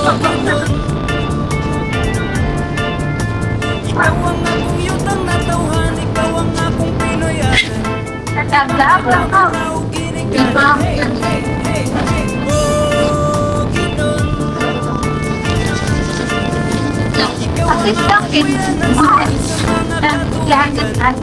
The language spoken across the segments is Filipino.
Ikaw ang akong yutang na tawhan, ikaw ang akong Pinoyanan. Nagdablang ka. Raw ginikanan. Hey, hey, hey, hey. Oh, Ginon. Ikaw ang Assist lang akong kuyanan sa mga katuwigan.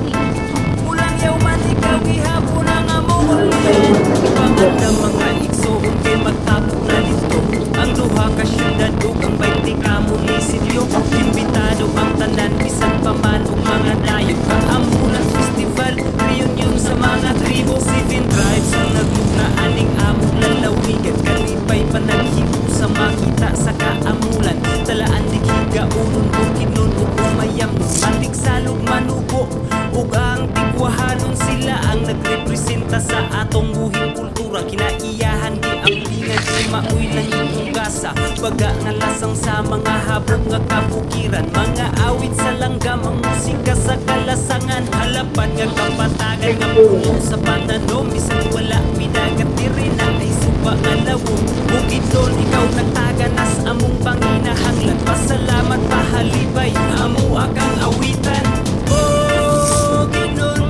Mulang yaw man ikaw gihapon ang among ulian. Ibangan na mga igsoon kay magtapok na dito. Ang duha ka syudad ug ang 20 ka munisipyo. Imbitado ang tanan bisan pa man og mga dayo. Kaamulan festival, reunion sa mga tribo. Seven tribes ang nagmugna aning among lalawigan. Kalipay pa naghibo sa makita sa kaamulan. Talaan dikiga unon o kinon o umayam. Matik salog manubo ug ang tikwahanon sila ang nagrepresenta sa atong buhing kultura. Kinaiyahan di ang lingan di maoy lang yung gasa. Baga nga lasang sa mga habog nga kabukiran. Mga awit sa langgam ang musika sa kalasangan. Halapan nga kapatagan nga puno sa pananom. Bisan wala minagat diri na ay suba nga lawong. Bukid doon ikaw nagtaganas among panginahanglan. Pasalamat pahalibay amo akang awitan. Oh, Ginon.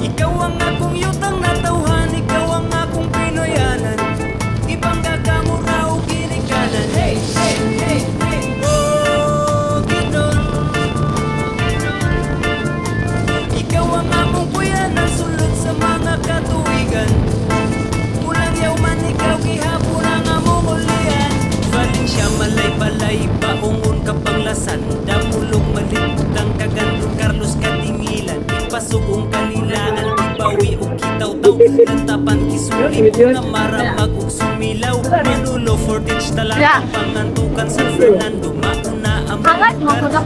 Ikaw ang akong yutang na tawhan, ikaw ang akong Pinoyanan. Ibangga mo raw ginikanan. Hey, hey, hey, hey. Oh, Ginon. Ikaw ang among kuyanan, sulod sa mga katuwigan. Mulang yaw man ikaw gihapon ang among ulian. Valencia, malay-balay, paungon ka panglasan. Damulog maliputang kagandong Carlos Katingilan. Pasugong kalilangan, ibawi o kitaw-taw. Lantapan kisulip na maramag o sumilaw. Manulo Fortich talaga pangantukan San Fernando. Mauna ang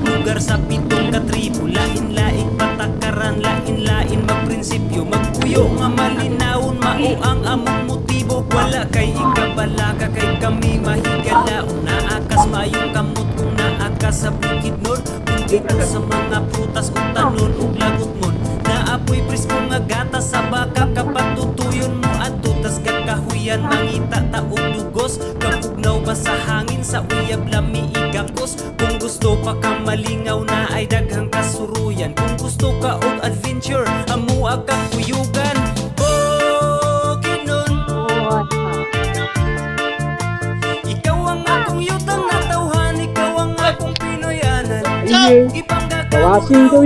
lugar sa pitong katribo. Lain-laing patakaran, lain-lain magprinsipyo. Magpuyo nga malinawon, mao ang among motibo. Wala kay ikabalaga, kay kami mahigalaon. Naakas mayong kamot kung naakas sa bukid nun. Kung dito sa mga prutas o tanon o lagot mon. Naapoy presko nga gata sa baka kapatutuyon mo at tutas kakahuyan. Mangita taog dugos, kapugnaw ba sa hangin sa uyab lami igakos. Kung gusto pa ka malingaw na ay daghang kasuruyan. Kung gusto ka og adventure, amuha kang kuyugan. Oh, Ginon. Ikaw ang akong yutang na tawhan, ikaw ang akong Pinoyanan. Ibangga ka mo raw